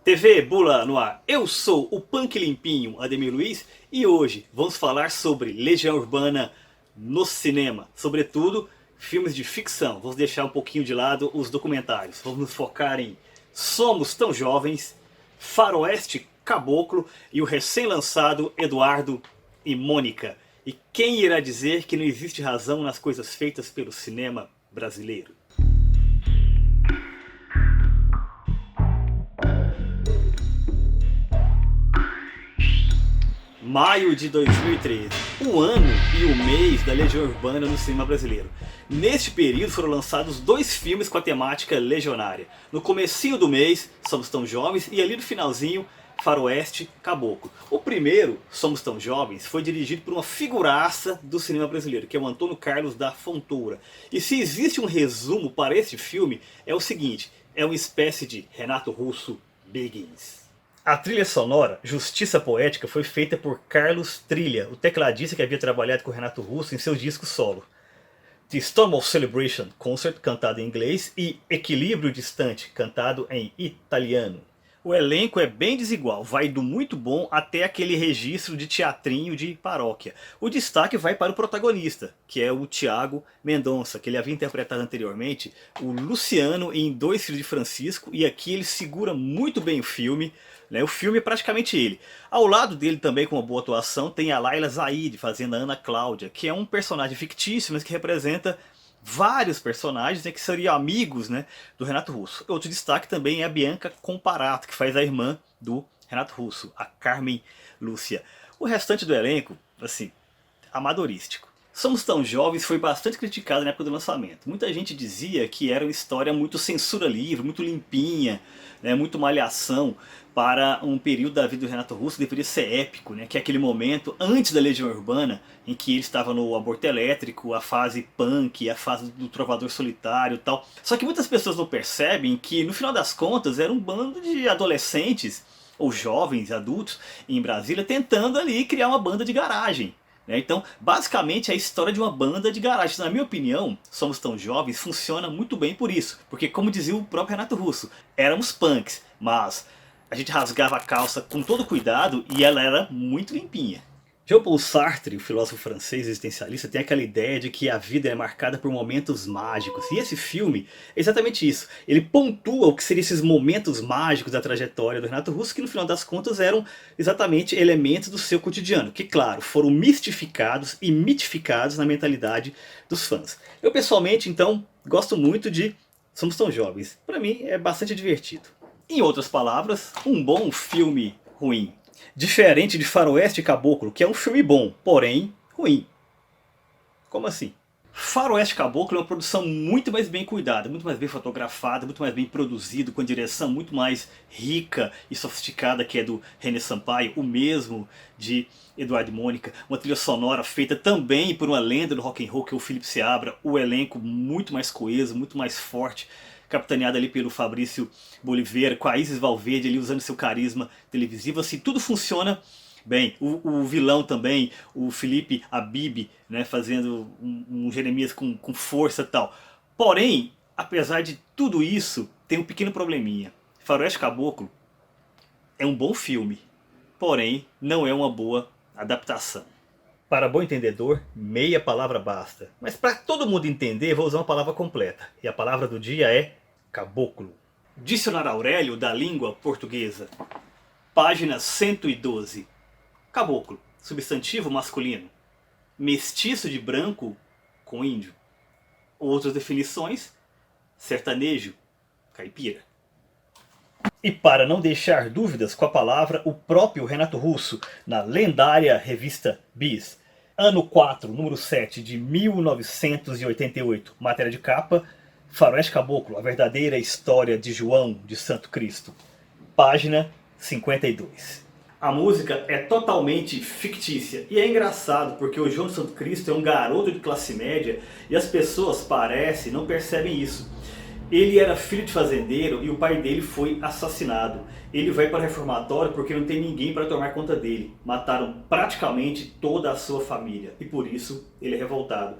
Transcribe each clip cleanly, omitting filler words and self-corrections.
TV Bula no ar. Eu sou o Punk Limpinho, Ademir Luiz, e hoje vamos falar sobre Legião Urbana no cinema. Sobretudo, filmes de ficção. Vamos deixar um pouquinho de lado os documentários. Vamos nos focar em Somos Tão Jovens, Faroeste Caboclo e o recém-lançado Eduardo e Mônica. E quem irá dizer que não existe razão nas coisas feitas pelo cinema brasileiro? Maio de 2013, o ano e o mês da Legião Urbana no cinema brasileiro. Neste período foram lançados dois filmes com a temática legionária. No comecinho do mês, Somos Tão Jovens, e ali no finalzinho, Faroeste Caboclo. O primeiro, Somos Tão Jovens, foi dirigido por uma figuraça do cinema brasileiro, que é o Antônio Carlos da Fontoura. E se existe um resumo para este filme, é o seguinte: é uma espécie de Renato Russo Begins. A trilha sonora, Justiça Poética, foi feita por Carlos Trilha, o tecladista que havia trabalhado com Renato Russo em seu disco solo. The Stonewall Celebration Concert, cantado em inglês, e Equilíbrio Distante, cantado em italiano. O elenco é bem desigual, vai do muito bom até aquele registro de teatrinho de paróquia. O destaque vai para o protagonista, que é o Tiago Mendonça, que ele havia interpretado anteriormente o Luciano em Dois Filhos de Francisco, e aqui ele segura muito bem o filme. O filme é praticamente ele. Ao lado dele também, com uma boa atuação, tem a Laila Zaid fazendo a Ana Cláudia, que é um personagem fictício, mas que representa vários personagens, que seriam amigos, do Renato Russo. Outro destaque também é a Bianca Comparato, que faz a irmã do Renato Russo, a Carmen Lúcia. O restante do elenco, assim, amadorístico. Somos Tão Jovens foi bastante criticado na época do lançamento. Muita gente dizia que era uma história muito censura livre, muito limpinha, muito malhação, para um período da vida do Renato Russo que deveria ser épico, que é aquele momento antes da Legião Urbana, em que ele estava no aborto elétrico, a fase punk, a fase do trovador solitário e tal. Só que muitas pessoas não percebem que, no final das contas, era um bando de adolescentes, ou jovens, adultos, em Brasília, tentando ali criar uma banda de garagem. Então, basicamente é a história de uma banda de garagem. Na minha opinião, Somos Tão Jovens funciona muito bem por isso. Porque, como dizia o próprio Renato Russo, éramos punks, mas a gente rasgava a calça com todo cuidado e ela era muito limpinha. Jean-Paul Sartre, o filósofo francês existencialista, tem aquela ideia de que a vida é marcada por momentos mágicos. E esse filme é exatamente isso. Ele pontua o que seriam esses momentos mágicos da trajetória do Renato Russo, que no final das contas eram exatamente elementos do seu cotidiano, que claro, foram mistificados e mitificados na mentalidade dos fãs. Eu pessoalmente, então, gosto muito de Somos Tão Jovens. Para mim é bastante divertido. Em outras palavras, um bom filme ruim. Diferente de Faroeste Caboclo, que é um filme bom, porém ruim. Como assim? Faroeste Caboclo é uma produção muito mais bem cuidada, muito mais bem fotografada, muito mais bem produzido, com direção muito mais rica e sofisticada que é do René Sampaio, o mesmo de Eduardo e Mônica. Uma trilha sonora feita também por uma lenda do rock and roll, que é o Felipe Seabra. O elenco muito mais coeso, muito mais forte, capitaneada ali pelo Fabrício Boliveira, com a Isis Valverde ali usando seu carisma televisivo. Assim, tudo funciona bem. O vilão também, o Felipe Abib, fazendo um Jeremias com força e tal. Porém, apesar de tudo isso, tem um pequeno probleminha. Faroeste Caboclo é um bom filme, porém não é uma boa adaptação. Para bom entendedor, meia palavra basta. Mas para todo mundo entender, vou usar uma palavra completa. E a palavra do dia é caboclo. Dicionário Aurélio da língua portuguesa. Página 112. Caboclo, substantivo masculino. Mestiço de branco com índio. Outras definições: sertanejo, caipira. E para não deixar dúvidas com a palavra, o próprio Renato Russo, na lendária revista Bis, ano 4, número 7 de 1988, matéria de capa: Faroeste Caboclo, a verdadeira história de João de Santo Cristo. Página 52. A música é totalmente fictícia. E é engraçado porque o João de Santo Cristo é um garoto de classe média e as pessoas não percebem isso. Ele era filho de fazendeiro e o pai dele foi assassinado. Ele vai para o reformatório porque não tem ninguém para tomar conta dele. Mataram praticamente toda a sua família e por isso ele é revoltado.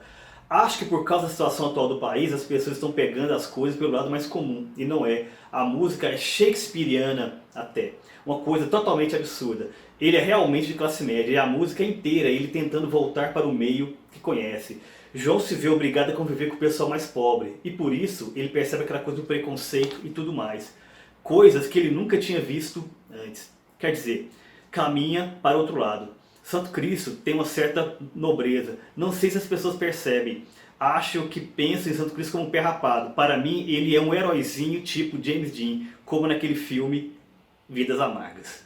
Acho que por causa da situação atual do país, as pessoas estão pegando as coisas pelo lado mais comum, e não é. A música é shakespeariana até, uma coisa totalmente absurda. Ele é realmente de classe média, e a música inteira ele tentando voltar para o meio que conhece. João se vê obrigado a conviver com o pessoal mais pobre, e por isso ele percebe aquela coisa do preconceito e tudo mais. Coisas que ele nunca tinha visto antes. Quer dizer, caminha para o outro lado. Santo Cristo tem uma certa nobreza. Não sei se as pessoas percebem. Acho que pensam em Santo Cristo como um pé rapado. Para mim, ele é um heróizinho tipo James Dean, como naquele filme Vidas Amargas.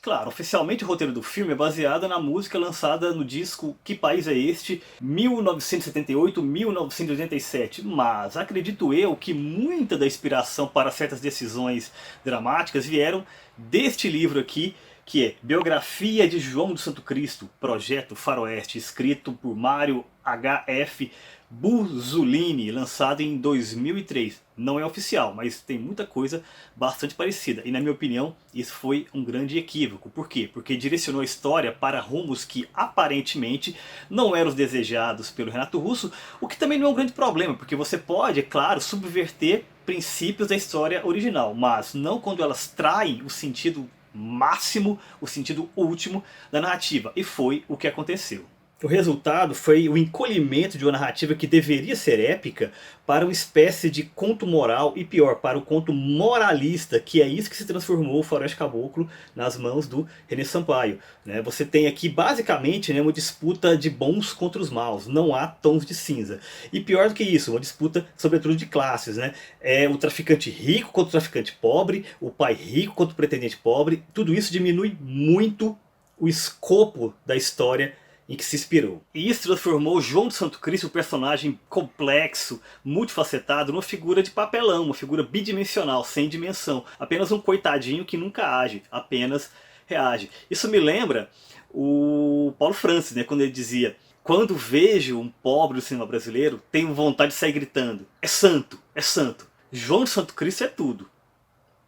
Claro, oficialmente o roteiro do filme é baseado na música lançada no disco Que País é Este? 1978-1987, mas acredito eu que muita da inspiração para certas decisões dramáticas vieram deste livro aqui, que é Biografia de João do Santo Cristo, Projeto Faroeste, escrito por Mário H.F. Buzzolini, lançado em 2003. Não é oficial, mas tem muita coisa bastante parecida. E na minha opinião, isso foi um grande equívoco. Por quê? Porque direcionou a história para rumos que aparentemente não eram os desejados pelo Renato Russo, o que também não é um grande problema, porque você pode, é claro, subverter princípios da história original, mas não quando elas traem o sentido máximo, o sentido último da narrativa. E foi o que aconteceu. O resultado foi o encolhimento de uma narrativa que deveria ser épica para uma espécie de conto moral e pior, para o conto moralista, que é isso que se transformou o Faroeste Caboclo nas mãos do René Sampaio. Você tem aqui basicamente uma disputa de bons contra os maus, não há tons de cinza. E pior do que isso, uma disputa sobretudo de classes. É o traficante rico contra o traficante pobre, o pai rico contra o pretendente pobre, tudo isso diminui muito o escopo da história em que se inspirou. E isso transformou João do Santo Cristo, um personagem complexo, multifacetado, numa figura de papelão, uma figura bidimensional, sem dimensão. Apenas um coitadinho que nunca age, apenas reage. Isso me lembra o Paulo Francis, quando ele dizia: quando vejo um pobre do cinema brasileiro, tenho vontade de sair gritando: é santo, é santo. João do Santo Cristo é tudo,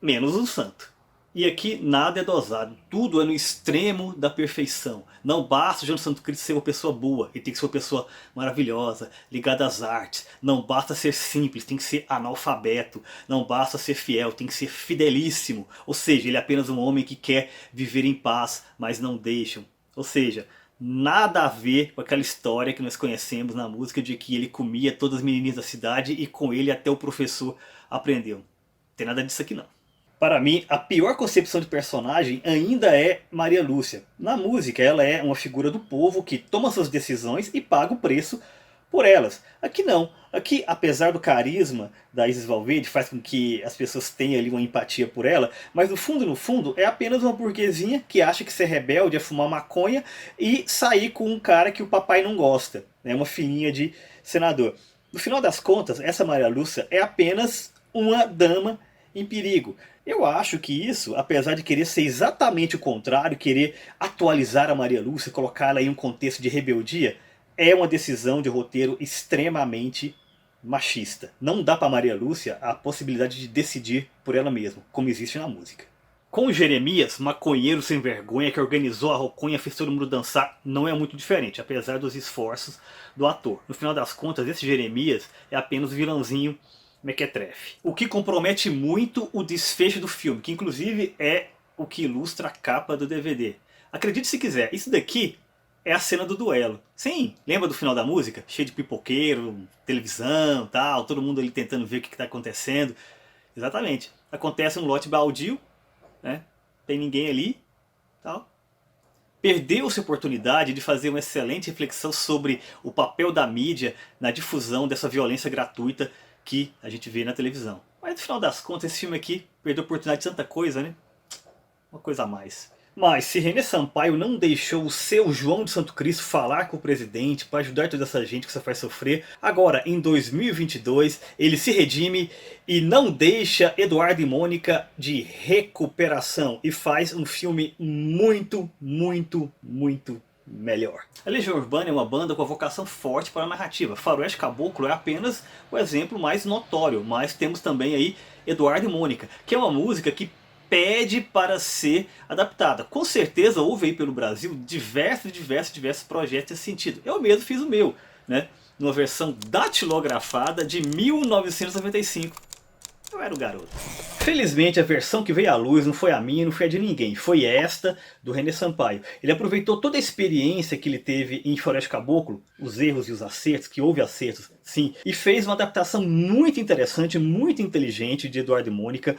menos um santo. E aqui nada é dosado, tudo é no extremo da perfeição. Não basta o João Santo Cristo ser uma pessoa boa, ele tem que ser uma pessoa maravilhosa, ligada às artes. Não basta ser simples, tem que ser analfabeto. Não basta ser fiel, tem que ser fidelíssimo. Ou seja, ele é apenas um homem que quer viver em paz, mas não deixam. Ou seja, nada a ver com aquela história que nós conhecemos na música de que ele comia todas as menininhas da cidade e com ele até o professor aprendeu. Não tem nada disso aqui não. Para mim, a pior concepção de personagem ainda é Maria Lúcia. Na música, ela é uma figura do povo que toma suas decisões e paga o preço por elas. Aqui não. Aqui, apesar do carisma da Isis Valverde, faz com que as pessoas tenham ali uma empatia por ela, mas no fundo, é apenas uma burguesinha que acha que ser rebelde é fumar maconha e sair com um cara que o papai não gosta. É uma filhinha de senador. No final das contas, essa Maria Lúcia é apenas uma dama em perigo. Eu acho que isso, apesar de querer ser exatamente o contrário, querer atualizar a Maria Lúcia, colocá-la em um contexto de rebeldia, é uma decisão de roteiro extremamente machista. Não dá para Maria Lúcia a possibilidade de decidir por ela mesma, como existe na música. Com o Jeremias, maconheiro sem vergonha que organizou a roconha, fez todo mundo dançar, não é muito diferente, apesar dos esforços do ator. No final das contas, esse Jeremias é apenas o vilãozinho mequetrefe. O que compromete muito o desfecho do filme, que inclusive é o que ilustra a capa do DVD. Acredite se quiser, isso daqui é a cena do duelo. Sim, lembra do final da música? Cheio de pipoqueiro, televisão, tal, todo mundo ali tentando ver o que está acontecendo. Exatamente. Acontece um lote baldio, tem ninguém ali, tal. Perdeu-se a oportunidade de fazer uma excelente reflexão sobre o papel da mídia na difusão dessa violência gratuita que a gente vê na televisão. Mas no final das contas, esse filme aqui perdeu a oportunidade de tanta coisa, Uma coisa a mais. Mas se René Sampaio não deixou o seu João de Santo Cristo falar com o presidente para ajudar toda essa gente que você faz sofrer, agora em 2022 ele se redime e não deixa Eduardo e Mônica de recuperação e faz um filme muito, muito, muito melhor. A Legião Urbana é uma banda com a vocação forte para a narrativa. Faroeste Caboclo é apenas o exemplo mais notório, mas temos também aí Eduardo e Mônica, que é uma música que pede para ser adaptada. Com certeza houve aí pelo Brasil diversos projetos nesse sentido. Eu mesmo fiz o meu, né? Numa versão datilografada de 1995. Eu era o garoto. Felizmente a versão que veio à luz não foi a minha, não foi a de ninguém. Foi esta, do René Sampaio. Ele aproveitou toda a experiência que ele teve em Floresta Caboclo, os erros e os acertos, que houve acertos, sim, e fez uma adaptação muito interessante, muito inteligente de Eduardo e Mônica.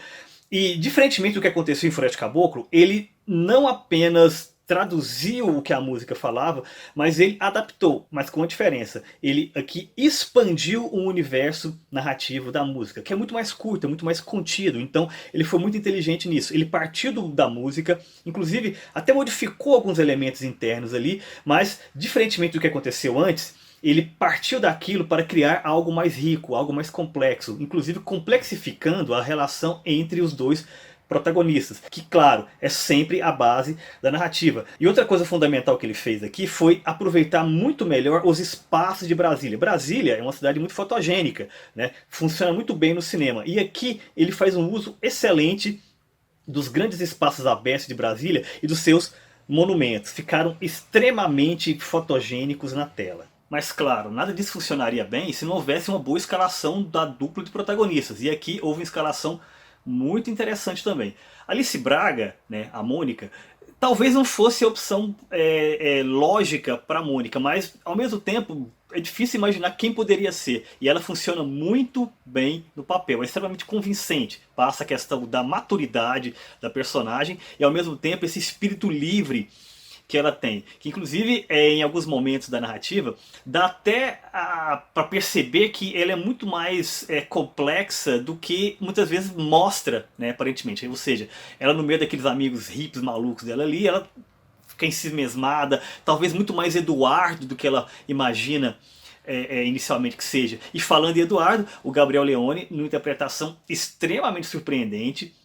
E diferentemente do que aconteceu em Floresta Caboclo, ele não apenas traduziu o que a música falava, mas ele adaptou, mas com uma diferença. Ele aqui expandiu o universo narrativo da música, que é muito mais curto, muito mais contido. Então ele foi muito inteligente nisso. Ele partiu da música, inclusive até modificou alguns elementos internos ali, mas diferentemente do que aconteceu antes, ele partiu daquilo para criar algo mais rico, algo mais complexo, inclusive complexificando a relação entre os dois protagonistas, que claro, é sempre a base da narrativa. E outra coisa fundamental que ele fez aqui foi aproveitar muito melhor os espaços de Brasília. Brasília é uma cidade muito fotogênica, né? Funciona muito bem no cinema. E aqui ele faz um uso excelente dos grandes espaços abertos de Brasília e dos seus monumentos. Ficaram extremamente fotogênicos na tela. Mas claro, nada disso funcionaria bem se não houvesse uma boa escalação da dupla de protagonistas. E aqui houve uma escalação muito interessante também. Alice Braga, né, a Mônica, talvez não fosse a opção lógica para a Mônica, mas ao mesmo tempo é difícil imaginar quem poderia ser. E ela funciona muito bem no papel, é extremamente convincente. Passa a questão da maturidade da personagem e ao mesmo tempo esse espírito livre que ela tem, que inclusive em alguns momentos da narrativa dá até para perceber que ela é muito mais complexa do que muitas vezes mostra, né, aparentemente. Ou seja, ela no meio daqueles amigos hippies malucos dela ali, ela fica ensimesmada, talvez muito mais Eduardo do que ela imagina inicialmente que seja. E falando em Eduardo, o Gabriel Leone, numa interpretação extremamente surpreendente,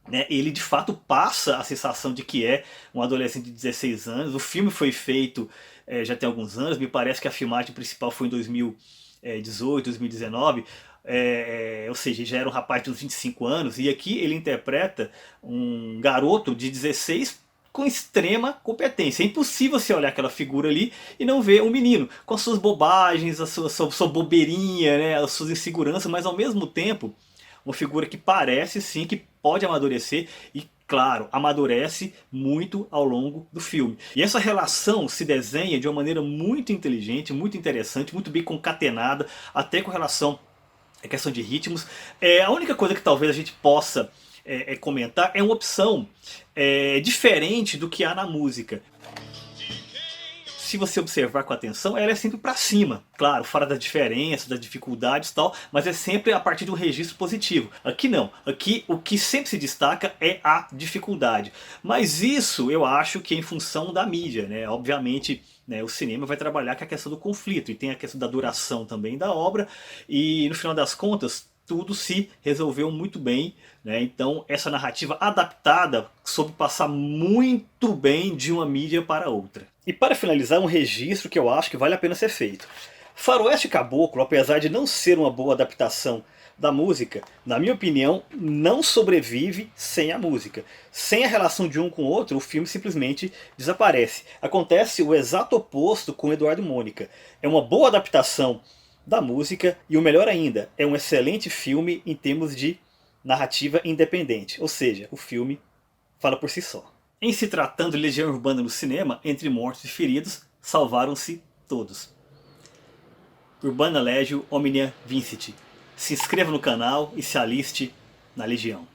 né, ele de fato passa a sensação de que é um adolescente de 16 anos. O filme foi feito já tem alguns anos, me parece que a filmagem principal foi em 2018, 2019, ou seja, já era um rapaz de uns 25 anos, e aqui ele interpreta um garoto de 16 com extrema competência. É impossível você olhar aquela figura ali e não ver um menino com as suas bobagens, a sua bobeirinha, né, as suas inseguranças, mas ao mesmo tempo uma figura que parece sim que pode amadurecer e, claro, amadurece muito ao longo do filme. E essa relação se desenha de uma maneira muito inteligente, muito interessante, muito bem concatenada, até com relação à questão de ritmos. A única coisa que talvez a gente possa comentar é uma opção diferente do que há na música. Se você observar com atenção, ela é sempre para cima. Claro, fora das diferenças, das dificuldades e tal, mas é sempre a partir de um registro positivo. Aqui não. Aqui o que sempre se destaca é a dificuldade. Mas isso eu acho que é em função da mídia, né? Obviamente, né, o cinema vai trabalhar com a questão do conflito e tem a questão da duração também da obra. E no final das contas, tudo se resolveu muito bem, né? Então essa narrativa adaptada soube passar muito bem de uma mídia para outra. E para finalizar, um registro que eu acho que vale a pena ser feito. Faroeste Caboclo, apesar de não ser uma boa adaptação da música, na minha opinião, não sobrevive sem a música. Sem a relação de um com o outro, o filme simplesmente desaparece. Acontece o exato oposto com Eduardo e Mônica. É uma boa adaptação da música e o melhor ainda, é um excelente filme em termos de narrativa independente. Ou seja, o filme fala por si só. Em se tratando de Legião Urbana no cinema, entre mortos e feridos, salvaram-se todos. Urbana Legio Omnia Vincit. Se inscreva no canal e se aliste na Legião.